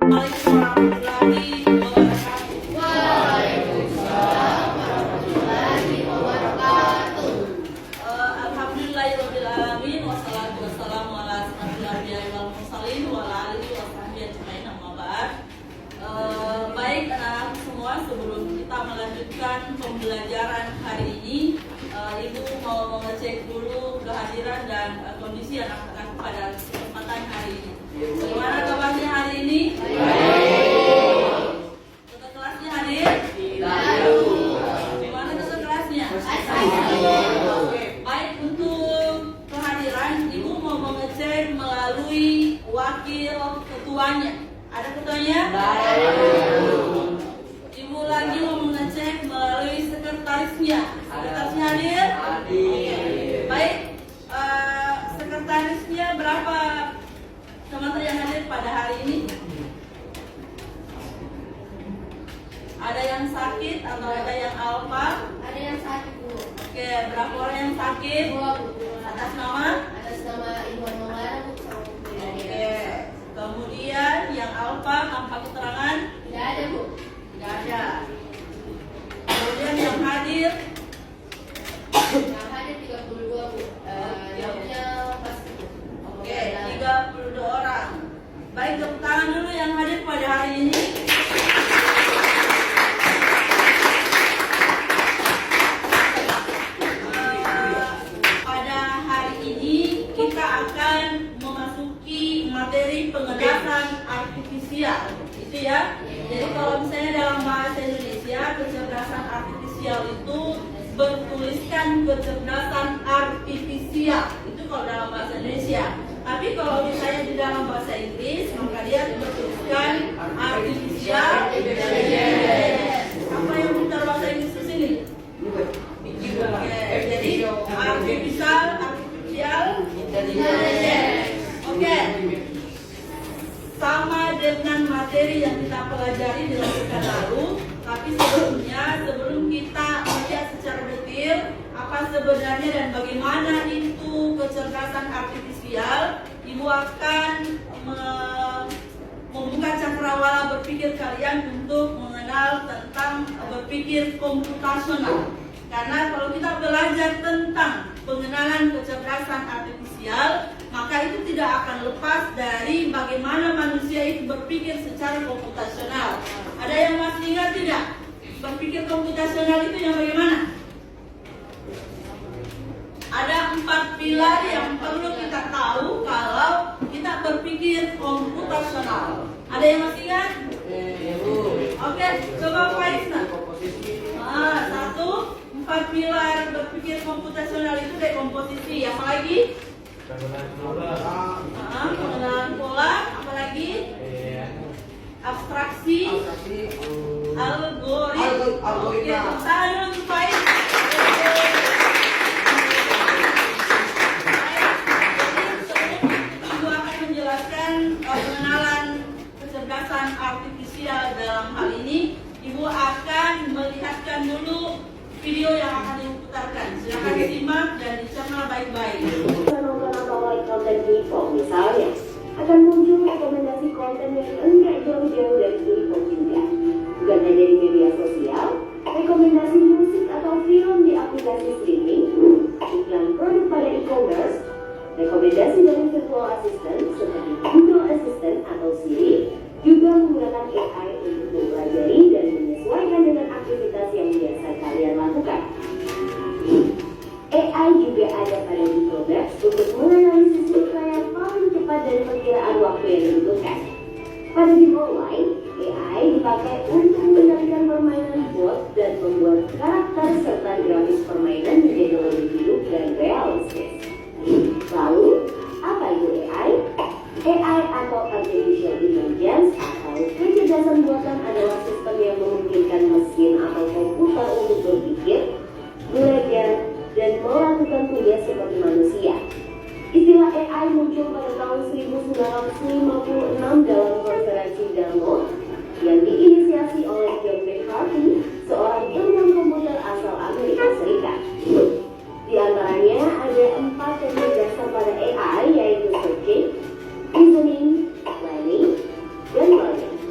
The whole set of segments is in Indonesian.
Waalaikumsalam warahmatullahi wabarakatuh. Alhamdulillahirabbil alamin wassalatu wassalamu ala asyrofil anbiya'i wal mursalin wa ala alihi washabbihi ajmain amma ba'd. Baik anak-anak semua, sebelum kita melanjutkan pembelajaran hari ini, Ibu mau mengecek dulu kehadiran dan kondisi anak-anak pada kesempatan hari ini. Bagaimana kabarnya hari ini? Kakak kelasnya hadir? Bagaimana kakak kelasnya? Oke, baik, untuk kehadiran Ibu mau mengecek melalui wakil ketuanya. Ada ketuanya? Ibu lagi mau mengecek melalui sekretarisnya. Sekretarisnya hadir? Baik, sekretarisnya berapa teman-teman yang hadir pada hari ini? Ada yang sakit atau ada yang alfa? Ada yang sakit, Bu. Oke, berapa orang yang sakit? 2, Bu. Atas nama? Atas nama Ibu Maulana, Bu. Oke, kemudian yang alfa tanpa keterangan? Tidak ada, Bu. Tidak ada. Kemudian yang hadir? Yang hadir 32, Bu. Jamnya pasti, Bu. Oke, 32 orang. Baik, tepuk tangan dulu yang hadir pada hari ini. Pada hari ini kita akan memasuki materi pengedasan artifisial, itu ya. Jadi kalau misalnya dalam bahasa Indonesia, kecerdasan artifisial itu bertuliskan kecerdasan artifisial, itu kalau dalam bahasa Indonesia. Tapi kalau misalnya di dalam bahasa Inggris, maka dia bertuliskan artificial intelligence. Apa yang pintar bahasa Inggris di sini? Oke, jadi artificial intelligence. Oke. Sama dengan materi yang kita pelajari di pekan lalu, tapi sebelumnya, sebelum kita melihat secara detail apa sebenarnya dan bagaimana itu kecerdasan artifisial, Ibu akan membuka cakrawala berpikir kalian untuk mengenal tentang berpikir komputasional. Karena kalau kita belajar tentang pengenalan kecerdasan artifisial, maka itu tidak akan lepas dari bagaimana manusia itu berpikir secara komputasional. Ada yang masih ingat tidak? Berpikir komputasional itu yang bagaimana? Ada 4 pilar yang perlu kita tahu kalau kita berpikir komputasional. Ada yang masih ingat? Oke, coba Faisna. 1, 4 pilar berpikir komputasional itu dekomposisi. Apa lagi? Pengenalan pola. Apa lagi? Abstraksi. Algoritma. Oke, tahan dulu Faisna. Pengenalan kecerdasan artifisial dalam hal ini, Ibu akan melihatkan dulu video yang akan Ibu putarkan. Silakan disimak dan dicerna baik-baik. Nonton konten info misalnya, akan muncul rekomendasi konten yang enggak jauh-jauh dari info juga. Bukan hanya di media sosial, rekomendasi musik atau film di aplikasi streaming, iklan produk pada e-commerce, rekomendasi dari virtual assistant seperti Google Assistant atau Siri juga menggunakan AI untuk mempelajari dan menyesuaikan dengan aktivitas yang biasa kalian lakukan. AI juga ada pada Google Maps untuk menganalisis rute yang paling cepat dan perkiraan waktu yang dibutuhkan. Pada game online, AI dipakai untuk mengendalikan permainan bot dan membuat karakter serta grafis permainan menjadi lebih hidup dan realistis. Lalu, apa itu AI? AI atau Artificial Intelligence atau kecerdasan buatan adalah sistem yang memungkinkan mesin atau komputer untuk berpikir, belajar, dan melakukan tugas seperti manusia. Istilah AI muncul pada tahun 1956 dalam konferensi Davos yang diinisiasi oleh John McCarthy, seorang ilmuwan komputer asal Amerika Serikat. Di antaranya ada 4 teknik dasar pada AI, yaitu searching, reasoning, planning, dan learning.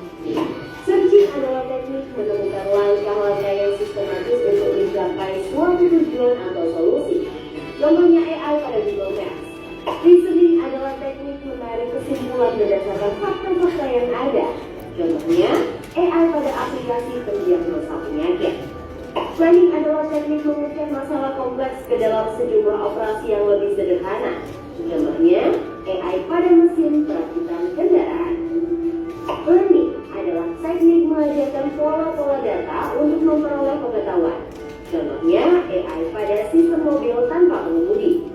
Planning adalah teknik mengurutkan masalah kompleks ke dalam sejumlah operasi yang lebih sederhana. Contohnya, AI pada mesin perakitan kendaraan. Planning adalah teknik mengajarkan pola-pola data untuk memperoleh pengetahuan. Contohnya, AI pada sistem mobil tanpa pengemudi.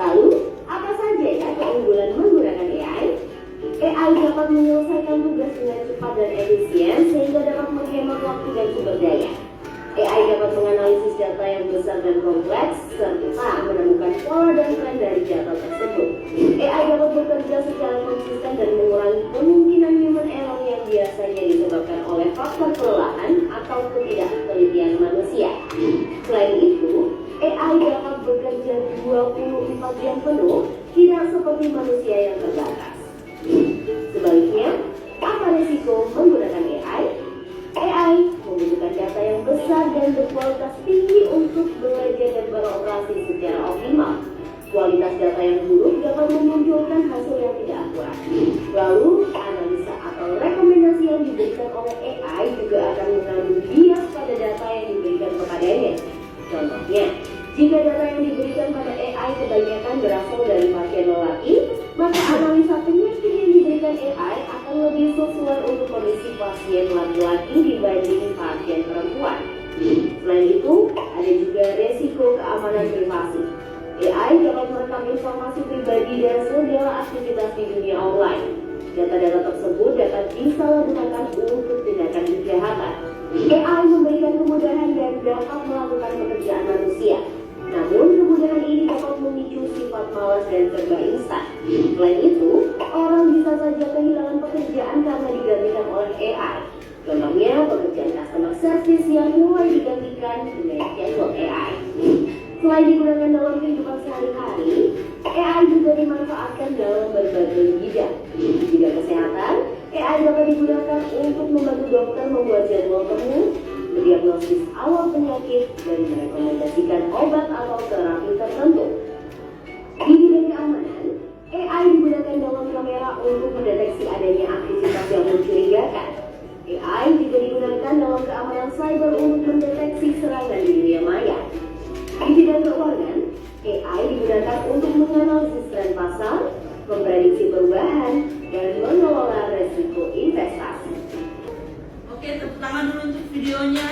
Lalu, apa saja ya keunggulan menggunakan AI? AI dapat menyelesaikan tugas dengan cepat dan efisien sehingga dapat menghemat waktu dan sumber daya. AI dapat menganalisis data yang besar dan kompleks serta menemukan pola dan tren dari data tersebut. AI dapat bekerja secara konsisten dan mengurangi kemungkinan human error yang biasanya disebabkan oleh faktor kelelahan atau ketidaktelitian manusia. Selain itu, AI dapat bekerja 24 jam penuh, tidak seperti manusia yang terbatas. Sebaliknya, apa risiko menggunakan AI? AI membutuhkan data yang besar dan berkualitas tinggi untuk belajar dan beroperasi secara optimal. Kualitas data yang buruk dapat memunculkan hasil yang tidak akurat. Lalu, analisa atau rekomendasi yang diberikan oleh AI juga akan mengandung bias pada data yang diberikan kepadanya. Contohnya, jika data yang diberikan pada AI kebanyakan berasal dari pasien lelaki, maka analisa penyakit yang diberikan AI akan lebih sesuai untuk kondisi pasien laki-laki dibanding pasien perempuan. Selain itu, ada juga resiko keamanan privasi. AI dapat merekam informasi pribadi dan segala aktivitas di dunia online. Data-data tersebut dapat disalahgunakan untuk tindakan kejahatan. AI memberikan kemudahan dan dapat melakukan pekerjaan manusia. Namun, kemudahan ini dapat memicu sifat malas dan serba instan. Selain itu, orang bisa saja kehilangan pekerjaan karena digantikan oleh AI. Contohnya, pekerjaan customer service yang mulai digantikan dengan chatbot AI. Selain digunakan dalam kehidupan sehari-hari, AI juga dimanfaatkan dalam berbagai bidang. Di bidang kesehatan, AI dapat digunakan untuk membantu dokter membuat jadwal temu, mendiagnosis awal penyakit, dan merekomendasikan obat atau terapi tertentu. Di bidang keamanan, AI digunakan dalam kamera untuk mendeteksi adanya aktivitas yang mencurigakan. AI juga digunakan dalam keamanan cyber untuk mendeteksi serangan di dunia maya. Di bidang keuangan, AI digunakan untuk menganalisis tren pasar, memprediksi perubahan, dan mengelola resiko investasi. Oke, tepuk tangan dulu untuk videonya.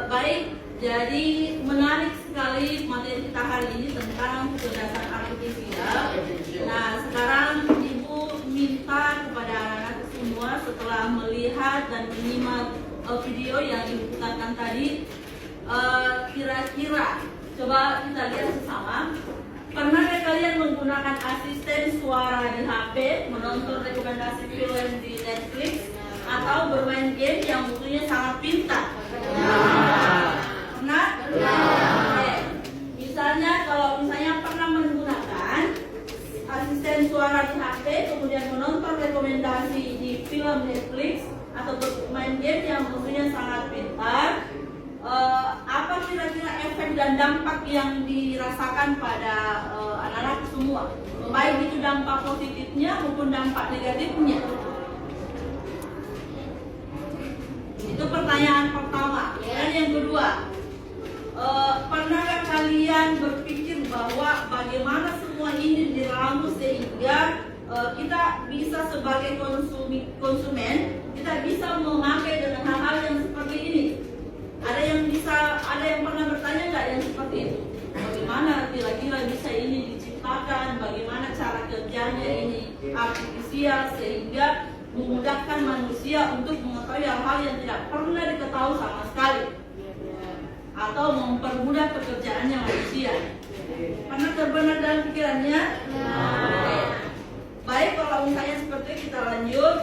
Baik, jadi menarik sekali materi kita hari ini tentang kecerdasan artifisial. Nah, sekarang Ibu minta kepada anak-anak semua setelah melihat dan menyimak video yang Ibu putarkan tadi, kira-kira coba kita lihat bersama. Pernahkah kalian menggunakan asisten suara di HP, menonton rekomendasi film di Netflix, atau bermain game yang mutunya sangat pintar? Pernah? Oke. Misalnya kalau pernah menggunakan asisten suara di HP, kemudian menonton rekomendasi di film Netflix, atau bermain game yang mutunya sangat pintar, apa kira-kira efek dan dampak yang dirasakan pada anak-anak semua, baik itu dampak positifnya maupun dampak negatifnya? Itu pertanyaan pertama. Dan yang kedua, pernahkah kalian berpikir bahwa bagaimana semua ini diramu sehingga kita bisa sebagai konsumen kita bisa memakai dengan hal-hal yang seperti ini? Ada yang pernah bertanya nggak yang seperti itu? Bagaimana kira-kira bisa ini diciptakan? Bagaimana cara kerjanya ini artifisial sehingga memudahkan manusia untuk mengetahui hal-hal yang tidak pernah diketahui sama sekali, atau mempermudah pekerjaannya manusia? Pernah terbenak dalam pikirannya? Oke. Baik, kalau misalnya seperti itu, kita lanjut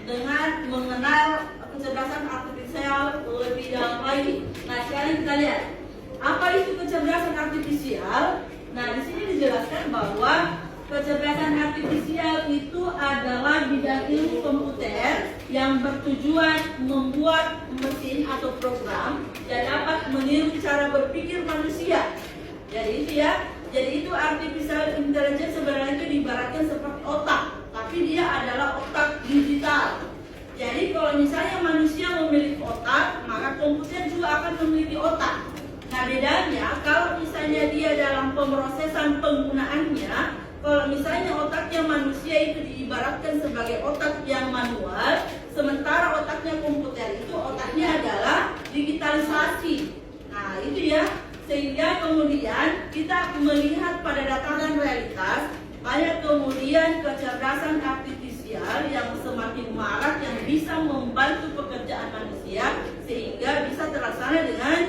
dengan mengenal kecerdasan artifisial lebih dalam lagi. Nah, sekarang kita lihat apa itu kecerdasan artifisial. Nah, di sini dijelaskan bahwa kecerdasan artifisial itu adalah bidang ilmu komputer yang bertujuan membuat mesin atau program yang dapat meniru cara berpikir manusia. Jadi itu ya, Jadi itu artificial intelligence sebenarnya itu diibaratkan seperti otak, tapi dia adalah otak digital. Jadi kalau misalnya manusia memiliki otak, maka komputer juga akan memiliki otak. Nah bedanya kalau misalnya dia dalam pemrosesan penggunaannya, kalau misalnya otaknya manusia itu diibaratkan sebagai otak yang manual, sementara otaknya komputer itu otaknya adalah digitalisasi. Nah itu ya, sehingga kemudian kita melihat pada tataran realitas banyak kemudian kecerdasan artifisial yang semakin marak yang bisa membantu pekerjaan manusia sehingga bisa terlaksana dengan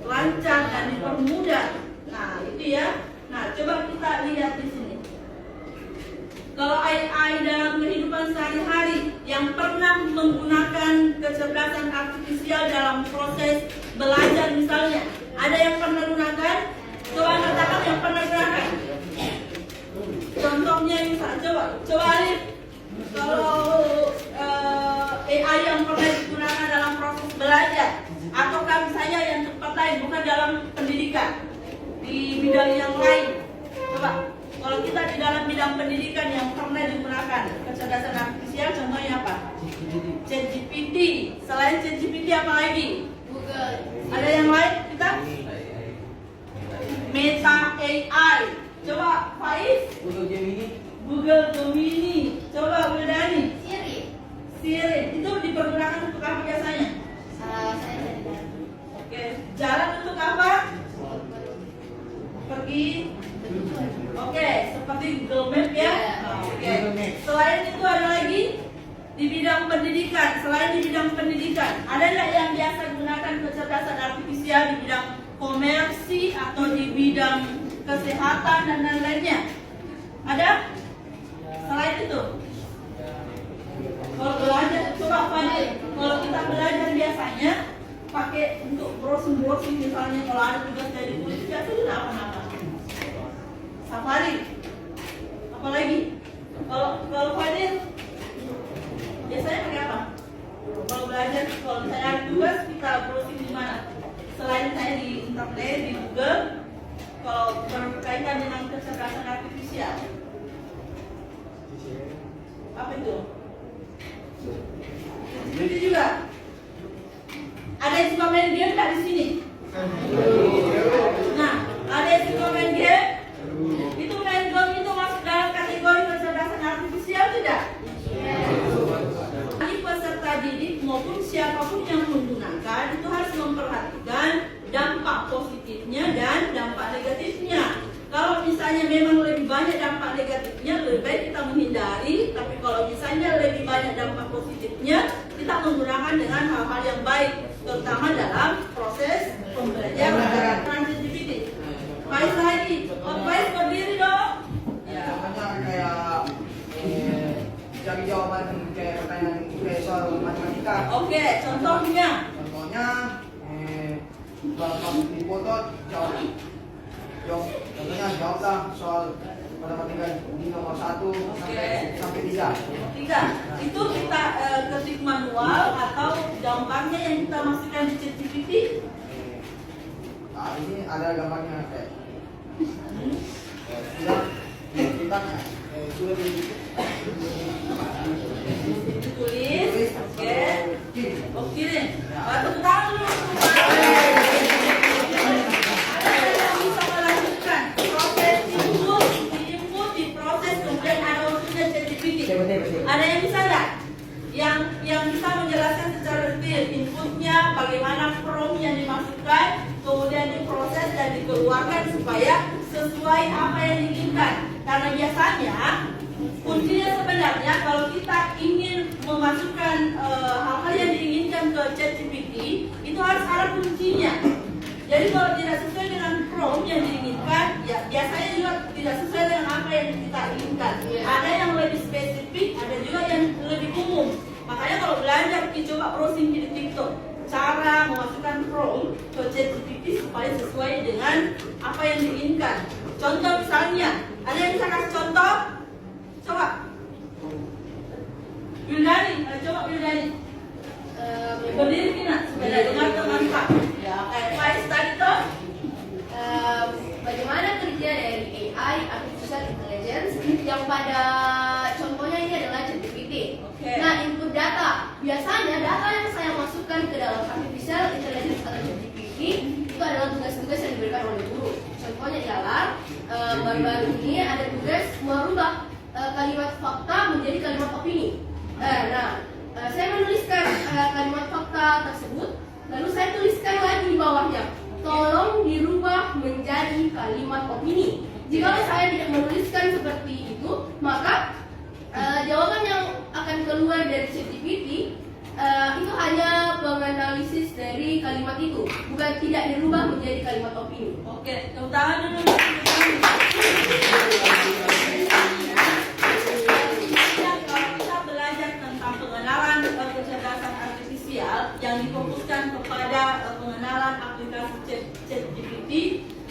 lancar dan dipermudah. Nah itu ya. Nah coba kita lihat di sini. Kalau AI dalam kehidupan sehari-hari yang pernah menggunakan kecerdasan artifisial dalam proses belajar misalnya, ada yang pernah gunakan? Coba katakan yang pernah gunakan. Contohnya misalnya, coba Alif, kalau AI yang pernah digunakan dalam proses belajar, ataukah misalnya yang tempat lain, bukan dalam pendidikan, di bidang yang lain. Coba, kalau kita di dalam bidang pendidikan yang pernah digunakan kecerdasan artifisial, contohnya apa? ChatGPT. Selain ChatGPT apa lagi? Google. Ada yang lain kita? Meta AI. Coba Faiz. Google Gemini. Google Gemini. Coba Wildani. Siri. Itu dipergunakan untuk apa biasanya? Saya tidak. Oke. Jalan untuk apa? Pergi. Oke, seperti Google Map ya. Oke. Selain itu ada lagi di bidang pendidikan. Selain di bidang pendidikan, ada nggak yang biasa gunakan kecerdasan artifisial di bidang komersi atau di bidang kesehatan dan lain-lainnya? Ada? Selain itu? Kalau belajar, coba Fadil, kalau kita belajar biasanya pakai untuk browsing misalnya kalau ada tugas dari tulis biasa itu apa? Safari. Apalagi? Kalau Fadil biasanya pakai apa? Kalau belajar, kalau misalnya ada tugas kita browsing di mana? Selain saya di internet, di Google, kalau berkaitan dengan kecerdasan artifisial, apa itu? Itu juga. Ada yang suka main game nggak di sini? Nah, ada yang suka main game? Itu main game itu masuk dalam kategori kecerdasan artifisial tidak? Bagi peserta didik maupun siapapun yang menggunakan itu harus memperhatikan dampak positifnya dan dampak negatifnya. Kalau misalnya memang lebih banyak dampak negatifnya, lebih baik kita menghindari. Tapi kalau misalnya lebih banyak dampak positifnya, kita menggunakan dengan hal-hal yang baik, terutama dalam proses pembelajaran ChatGPT. Faiz lagi, Faiz berdiri dong. Ya, contohnya kayak cari jawaban kayak pertanyaan kayak soal matematika. Oke, contohnya. Contohnya kalau di foto jawab. Contohnya jawablah soal matematika di nomor 1 sampai 3. Itu kita ketik manual atau gambarnya yang kita masukkan di ChatGPT. Nah, ini ada gambarnya kayak sudah ditanya sudah Ditulis, oke. Oh, kirim. Tepuk tangan dulu. Ada yang bisa melanjutkan proses input, diproses, kemudian ada outputnya ChatGPT. Ada yang bisa nggak? Yang bisa menjelaskan secara detail inputnya, bagaimana prompt yang dimasukkan, kemudian diproses dan dikeluarkan supaya sesuai apa yang diinginkan. Karena biasanya kuncinya sebenarnya kalau kita ingin memasukkan hal-hal yang diinginkan ke ChatGPT itu harus ada kuncinya. Jadi kalau tidak sesuai dengan prompt yang diinginkan, ya biasanya juga tidak sesuai dengan apa yang kita inginkan. Ada yang lebih spesifik, ada juga yang lebih umum. Makanya kalau belajar, coba browsing di TikTok cara memasukkan prompt ke ChatGPT supaya sesuai dengan apa yang diinginkan. Contoh misalnya, ada yang bisa kasih contoh? Coba Yudani, coba Yudani berdiri Kina supaya dengar teman Pak. Ya, kayak Faiz tadi tuh. Bagaimana kerja dari baru-baru ini ada tugas merubah kalimat fakta menjadi kalimat opini. Saya menuliskan kalimat fakta tersebut, lalu saya tuliskan lagi di bawahnya, tolong dirubah menjadi kalimat opini. Jika saya tidak menuliskan seperti itu, maka jawaban yang akan keluar dari ChatGPT itu hanya penganalisis dari kalimat itu, bukan tidak dirubah menjadi kalimat opini. Oke, tepuk tangan dulu. Kalau kita belajar tentang pengenalan kecerdasan artifisial yang difokuskan kepada pengenalan aplikasi ChatGPT,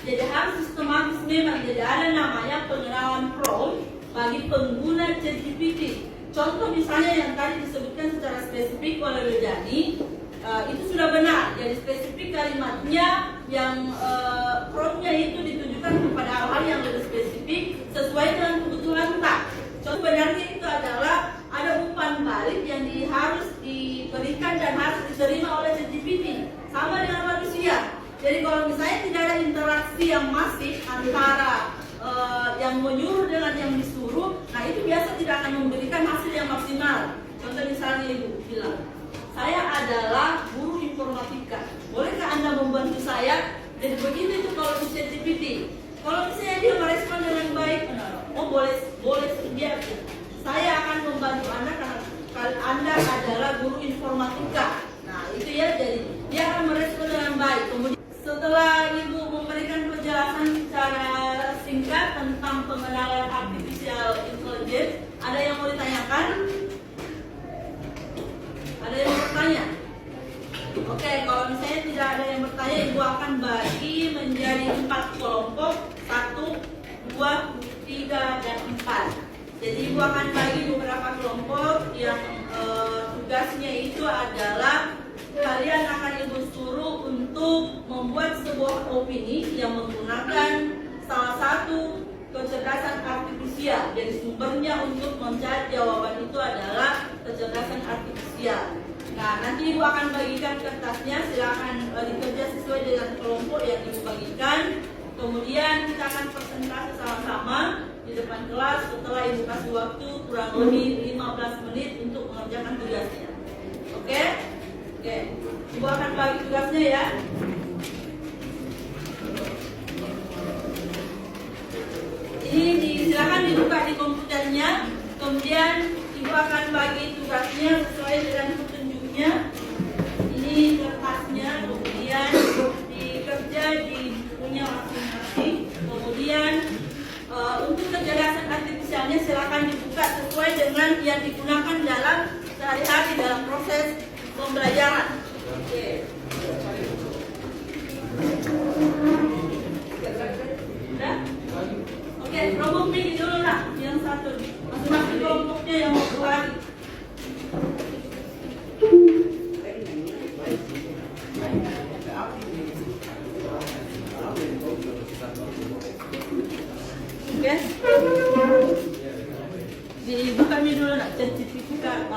jadi harus sistematis memang. Jadi ada namanya pengenalan prompt bagi pengguna ChatGPT. Contoh misalnya yang tadi disebutkan secara spesifik oleh Rejani, itu sudah benar. Jadi spesifik kalimatnya yang promptnya itu ditujukan kepada hal-hal yang lebih spesifik sesuai dengan kebutuhan tak. Contoh benarnya itu adalah ada umpan balik yang harus diberikan dan harus diterima oleh ChatGPT, sama dengan manusia. Jadi kalau misalnya tidak ada interaksi yang masif antara yang menyuruh dengan yang disuruh, nah itu biasa tidak akan memberikan hasil yang maksimal. Contoh misalnya Ibu bilang, saya adalah guru informatika, bolehkah Anda membantu saya? Jadi begitu itu kalau di ChatGPT. Kalau misalnya dia merespon dengan baik, oh boleh dia, saya akan membantu Anda karena Anda adalah guru informatika. Nah itu ya, jadi dia akan merespon dengan baik. Kemudian setelah Ibu memberikan penjelasan secara singkat tentang pengenalan artificial intelligence, ada yang mau ditanyakan? Ada yang mau bertanya? Oke, kalau misalnya tidak ada yang bertanya, Ibu akan bagi menjadi 4 kelompok, 1, 2, 3, dan 4. Jadi Ibu akan bagi beberapa kelompok yang tugasnya itu adalah kalian akan Ibu suruh untuk membuat sebuah opini yang menggunakan salah satu kecerdasan artifisial. Jadi sumbernya untuk mencari jawaban itu adalah kecerdasan artifisial. Nah, nanti Ibu akan bagikan kertasnya, silakan dikerja sesuai dengan kelompok yang Ibu bagikan. Kemudian kita akan presentasi sama-sama di depan kelas setelah Ibu kasih waktu kurang lebih 15 menit untuk mengerjakan tugasnya. Oke? Oke, Ibu akan bagi tugasnya ya. Ini silakan dibuka di komputernya. Kemudian Ibu akan bagi tugasnya sesuai dengan petunjuknya. Ini kertasnya, kemudian dikerja di bukunya masing-masing. Kemudian untuk kecerdasan artifisialnya silakan dibuka sesuai dengan yang digunakan dalam sehari-hari dalam proses pembelajaran. Oke. Sudah? Oke, kelompok ini dulu lah, yang satu. Masing-masing kelompoknya yang mau keluar. Oke. Dibuka dulu nak sertifikat.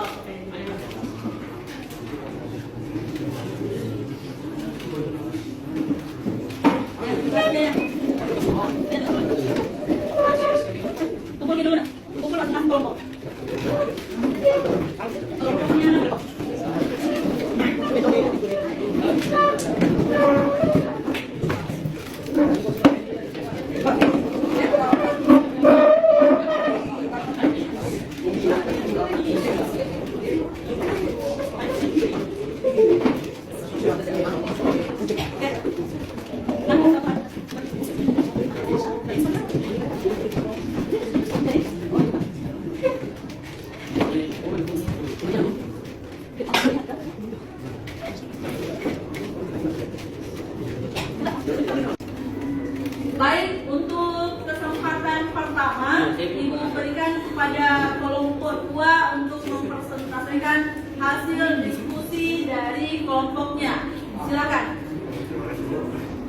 Baik, untuk kesempatan pertama Ibu berikan kepada kelompok 2 untuk mempresentasikan hasil diskusi dari kelompoknya. Silakan.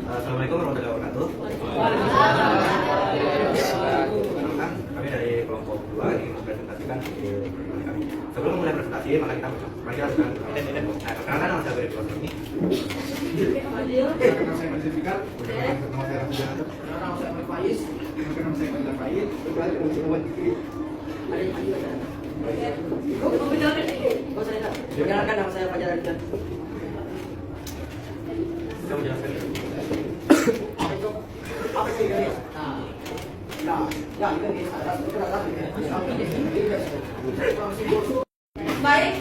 Assalamualaikum warahmatullahi wabarakatuh. Kami dari kelompok 2 ingin mempresentasikan ide kami. Sebelum memulai presentasi, maka kita lakukan perkenalkan nama saya dari kelompok ini. Nama saya Fadil Fikar. Nama saya Rafi Jahanto. Nama saya Ahmad Faiz. Nama saya Fadil Faiz. Perkenalkan, nama saya Fajar Aditya. Kamu jelaskan. Apa sih ini? Ya, ini Baik,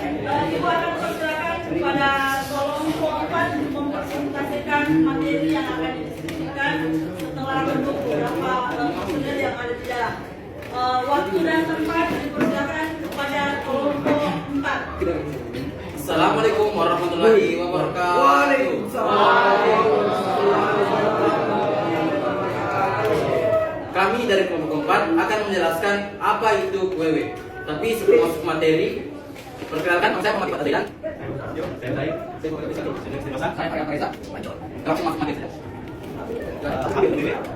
Ibu akan persilakan kepada kelompok 4 mempresentasikan materi yang akan didiskusikan setelah bentuk beberapa personel yang ada di dalam. Waktu dan tempat dipersilakan kepada kelompok 4. Assalamualaikum warahmatullahi wabarakatuh. Kami dari kelompok 4 akan menjelaskan apa itu WW. Tapi sebelum masuk materi, perkenalkan nama saya Muhammad Iqbal Adrian. Saya baik. Saya mau bisa Saya Fajar Faizah. Langsung masuk materi saja.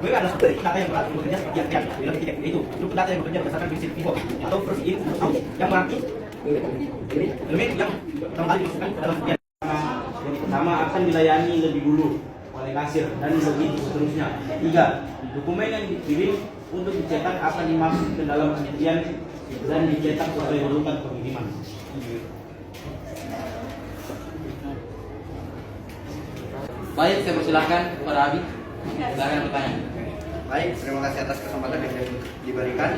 WW adalah sumber data yang bekerja seperti yang bilang titik, yaitu struktur data yang bekerja berdasarkan prinsip pivot atau first in first out yang berarti elemen yang pertama kali dimasukkan ke dalam sekian. Jadi pertama akan dilayani lebih dulu oleh kasir dan begitu seterusnya. 3. Dokumen yang dikirim untuk dicetak akan dimasuk ke dalam penelitian dan dicetak sesuai urutan pengiriman. Baik, saya persilahkan kepada Abi. Silakan bertanya. Baik, terima kasih atas kesempatan yang diberikan.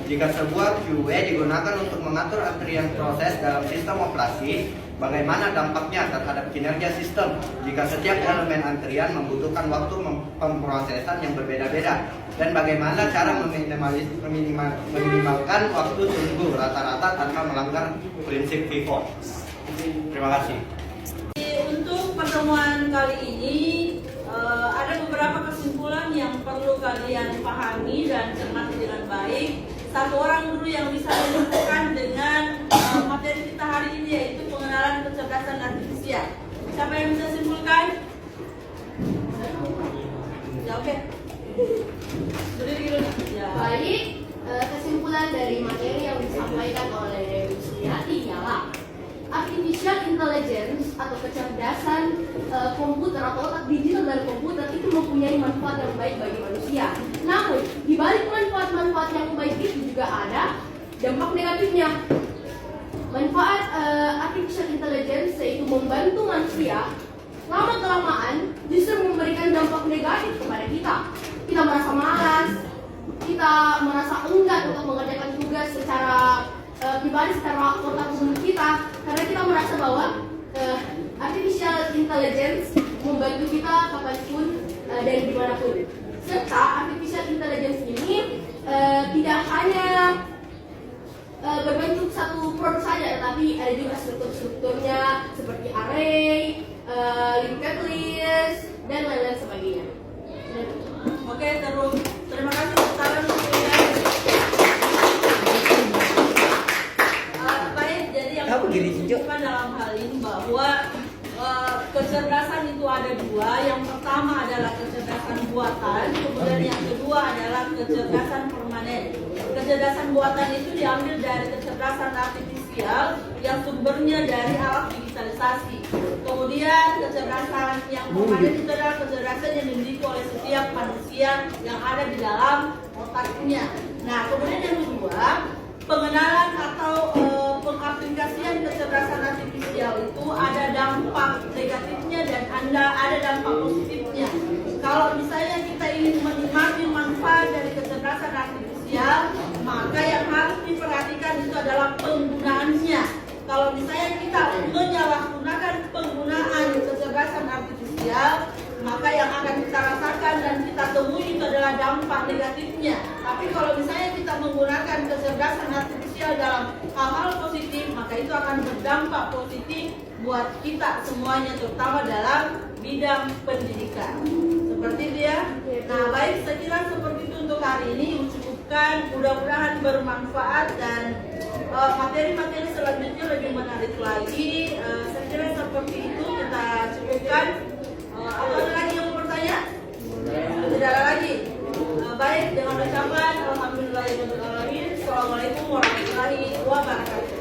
Jika sebuah QA digunakan untuk mengatur antrian proses dalam sistem operasi, bagaimana dampaknya terhadap kinerja sistem jika setiap elemen antrian membutuhkan waktu pemrosesan yang berbeda-beda? Dan bagaimana cara meminimalkan waktu tunggu rata-rata tanpa melanggar prinsip pivot? Terima kasih. Untuk pertemuan kali ini ada beberapa kesimpulan yang perlu kalian pahami dan cermati dengan baik. Satu orang dulu yang bisa menyimpulkan dengan materi kita hari ini, yaitu pengenalan kecerdasan artifisial. Siapa yang bisa simpulkan? Ya, oke. Berdiri dulu. Ya. Baik, kesimpulan dari materi yang disampaikan oleh Dewi Suryati ialah artificial intelligence atau kecerdasan komputer atau otak digital dari komputer itu mempunyai manfaat yang baik bagi manusia. Namun, di balik manfaat-manfaat yang baik itu juga ada dampak negatifnya. Manfaat artificial intelligence yaitu membantu manusia, lama-kelamaan justru memberikan dampak negatif kepada kita. Kita merasa malas, kita merasa enggan untuk mengerjakan tugas secara pribadi, secara otak umum kita, karena kita merasa bahwa artificial intelligence membantu kita kapanpun dan dimanapun. Serta artificial intelligence ini tidak hanya berbentuk satu produk saja, tetapi ada juga struktur-strukturnya seperti array, linked list, dan lain-lain sebagainya. Oke, terus terima kasih sekarang baik. Jadi yang perlu ditunjukkan dalam hal ini bahwa kecerdasan itu ada dua. Yang pertama adalah kecerdasan buatan, kemudian yang kedua adalah kecerdasan permanen. Kecerdasan buatan itu diambil dari kecerdasan artifisial yang sumbernya dari alat digitalisasi. Kemudian kecerdasan yang permanen itu adalah kecerdasan yang dimiliki oleh setiap manusia yang ada di dalam otaknya. Nah, kemudian yang kedua, pengenalan atau pengaplikasian kecerdasan artifisial itu ada dampak negatifnya dan ada dampak positifnya. Kalau misalnya kita ingin menikmati manfaat dari kecerdasan artifisial, maka yang harus diperhatikan itu adalah penggunaannya. Kalau misalnya kita menyalahgunakan penggunaan kecerdasan artifisial, maka yang akan kita rasakan dan kita temui itu adalah dampak negatifnya. Tapi kalau misalnya kita menggunakan kecerdasan artifisial dalam hal-hal positif, maka itu akan berdampak positif buat kita semuanya, terutama dalam bidang pendidikan. Seperti itu ya. Nah, baik, saya kira seperti itu untuk hari ini. Cukupkan, mudah-mudahan bermanfaat dan materi-materi selanjutnya lebih menarik lagi. Saya kira seperti itu kita cukupkan. Apa ada lagi yang mau bertanya? Tidak ada lagi. Baik, dengan ucapan alhamdulillahirabbil alamin. Assalamualaikum warahmatullahi wabarakatuh.